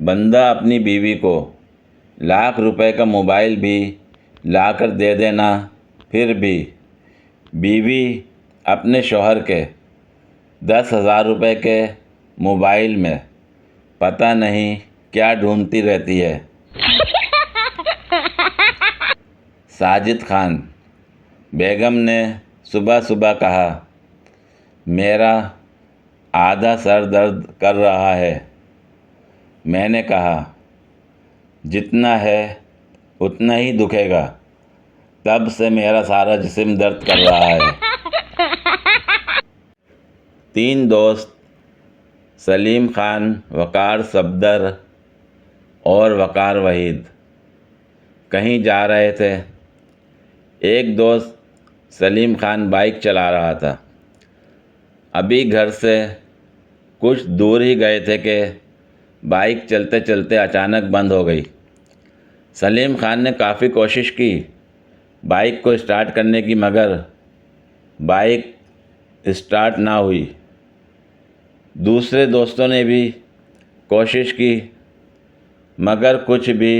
بندہ اپنی بیوی کو لاکھ روپے کا موبائل بھی لا کر دے دینا، پھر بھی بیوی اپنے شوہر کے 10,000 روپے کے موبائل میں پتہ نہیں کیا ڈھونڈتی رہتی ہے۔ ساجد خان بیگم نے صبح صبح کہا، میرا آدھا سر درد کر رہا ہے۔ میں نے کہا، جتنا ہے اتنا ہی دکھے گا، تب سے میرا سارا جسم درد کر رہا ہے۔ 3 دوست سلیم خان، وقار صفدر اور وقار وحید کہیں جا رہے تھے۔ ایک دوست سلیم خان بائک چلا رہا تھا۔ ابھی گھر سے کچھ دور ہی گئے تھے کہ بائک چلتے چلتے اچانک بند ہو گئی۔ سلیم خان نے کافی کوشش کی بائک کو اسٹارٹ کرنے کی، مگر بائک اسٹارٹ نہ ہوئی۔ دوسرے دوستوں نے بھی کوشش کی مگر کچھ بھی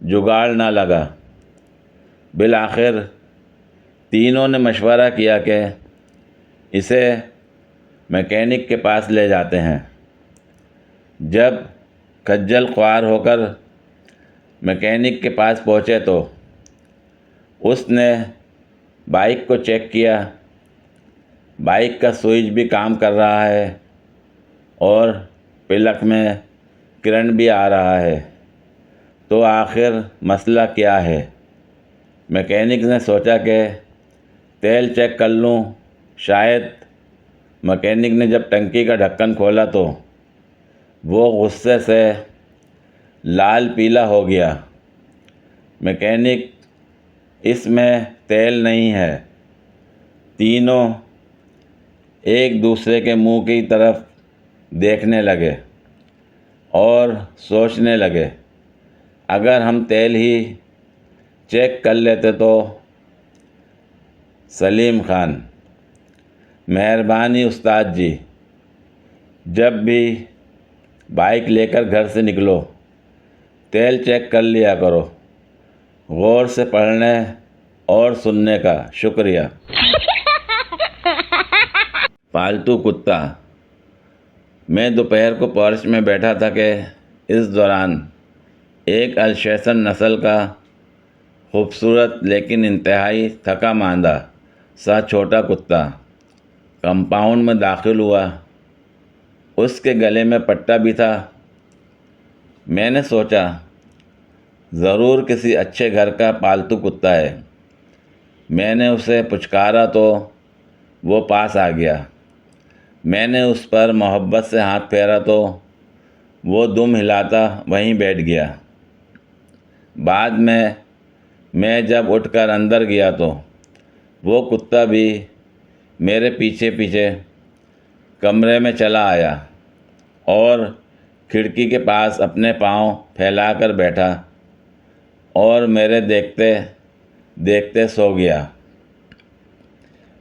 جگاڑ نہ لگا۔ بالآخر تینوں نے مشورہ کیا کہ اسے میکینک کے پاس لے جاتے ہیں۔ جب خجل خوار ہو کر میکینک کے پاس پہنچے تو اس نے بائک کو چیک کیا۔ بائک کا سوئچ بھی کام کر رہا ہے اور پلک میں کرنٹ بھی آ رہا ہے، تو آخر مسئلہ کیا ہے؟ میکینک نے سوچا کہ تیل چیک کر لوں شاید۔ میکینک نے جب ٹنکی کا ڈھکن کھولا تو وہ غصے سے لال پیلا ہو گیا۔ میکینک، اس میں تیل نہیں ہے۔ تینوں ایک دوسرے کے منہ کی طرف دیکھنے لگے اور سوچنے لگے، اگر ہم تیل ہی چیک کر لیتے تو۔ سلیم خان: مہربانی استاد جی، جب بھی بائک لے کر گھر سے نکلو تیل چیک کر لیا کرو۔ غور سے پڑھنے اور سننے کا شکریہ۔ پالتو کتا: میں دوپہر کو پورچ میں بیٹھا تھا کہ اس دوران ایک السیشن نسل کا خوبصورت لیکن انتہائی تھکا ماندہ سا چھوٹا کتا کمپاؤنڈ میں داخل ہوا۔ اس کے گلے میں پٹا بھی تھا۔ میں نے سوچا ضرور کسی اچھے گھر کا پالتو کتا ہے۔ میں نے اسے پچکارا تو وہ پاس آ گیا۔ میں نے اس پر محبت سے ہاتھ پھیرا تو وہ دم ہلاتا وہیں بیٹھ گیا۔ بعد میں جب اٹھ کر اندر گیا تو وہ کتا بھی میرے پیچھے پیچھے کمرے میں چلا آیا اور کھڑکی کے پاس اپنے پاؤں پھیلا کر بیٹھا اور میرے دیکھتے دیکھتے سو گیا۔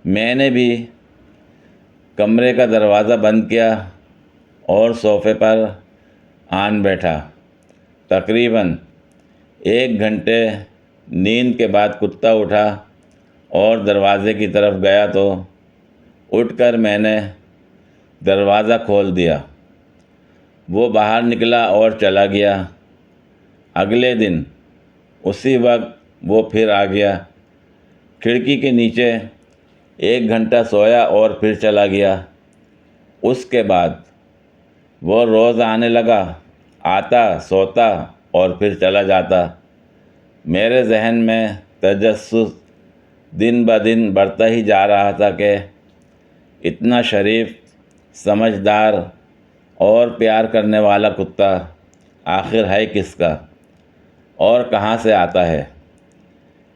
میں نے بھی کمرے کا دروازہ بند کیا اور صوفے پر آن بیٹھا۔ تقریباً 1 گھنٹے نیند کے بعد کتا اٹھا اور دروازے کی طرف گیا تو اٹھ کر میں نے دروازہ کھول دیا۔ وہ باہر نکلا اور چلا گیا۔ اگلے دن اسی وقت وہ پھر آ گیا۔ کھڑکی کے نیچے 1 گھنٹہ سویا اور پھر چلا گیا۔ اس کے بعد وہ روز آنے لگا، آتا، سوتا اور پھر چلا جاتا۔ میرے ذہن میں تجسس دن بدن بڑھتا ہی جا رہا تھا کہ اتنا شریف، سمجھدار اور پیار کرنے والا کتا آخر ہے کس کا اور کہاں سے آتا ہے۔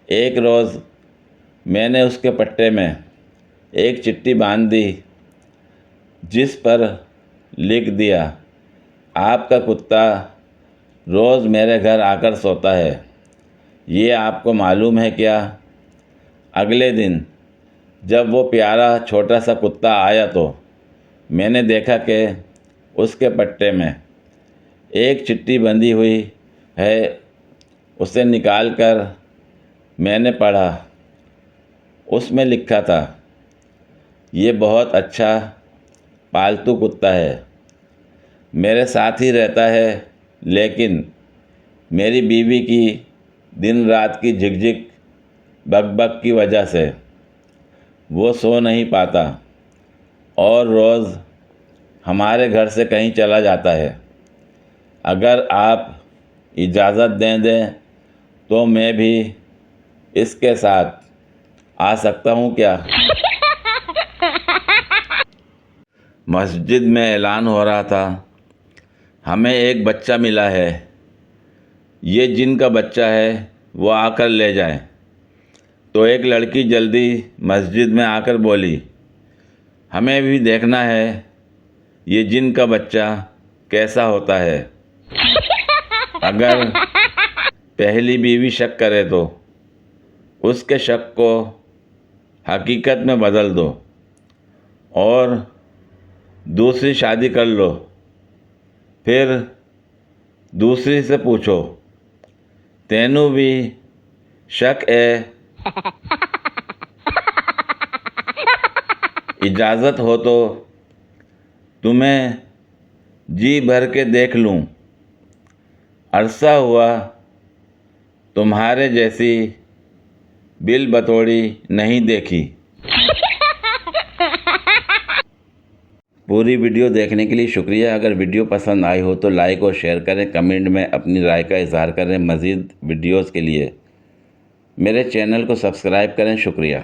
ایک روز میں نے اس کے پٹے میں ایک چٹھی باندھ دی جس پر لکھ دیا، آپ کا کتا روز میرے گھر آ کر سوتا ہے، یہ آپ کو معلوم ہے کیا؟ اگلے دن جب وہ پیارا چھوٹا سا کتا آیا تو میں نے دیکھا کہ اس کے پٹے میں ایک چٹھی بندھی ہوئی ہے، اسے نکال کر میں نے پڑھا۔ اس میں لکھا تھا، یہ بہت اچھا پالتو کتا ہے، میرے ساتھ ہی رہتا ہے، لیکن میری بیوی کی دن رات کی جھک جھک بک بک کی وجہ سے وہ سو نہیں پاتا اور روز ہمارے گھر سے کہیں چلا جاتا ہے۔ اگر آپ اجازت دیں تو میں بھی اس کے ساتھ آ سکتا ہوں کیا؟ مسجد میں اعلان ہو رہا تھا، ہمیں ایک بچہ ملا ہے، یہ جن کا بچہ ہے وہ آ کر لے جائیں۔ تو ایک لڑکی جلدی مسجد میں آ کر بولی، ہمیں بھی دیکھنا ہے یہ جن کا بچہ کیسا ہوتا ہے۔ اگر پہلی بیوی شک کرے تو اس کے شک کو حقیقت میں بدل دو اور دوسری شادی کر لو، پھر دوسری سے پوچھو، تینوں بھی شک ہے؟ اجازت ہو تو تمہیں جی بھر کے دیکھ لوں، عرصہ ہوا تمہارے جیسی بل بتوڑی نہیں دیکھی۔ پوری ویڈیو دیکھنے کے لیے شکریہ۔ اگر ویڈیو پسند آئی ہو تو لائک اور شیئر کریں، کمنٹ میں اپنی رائے کا اظہار کریں۔ مزید ویڈیوز کے لیے میرے چینل کو سبسکرائب کریں۔ شکریہ۔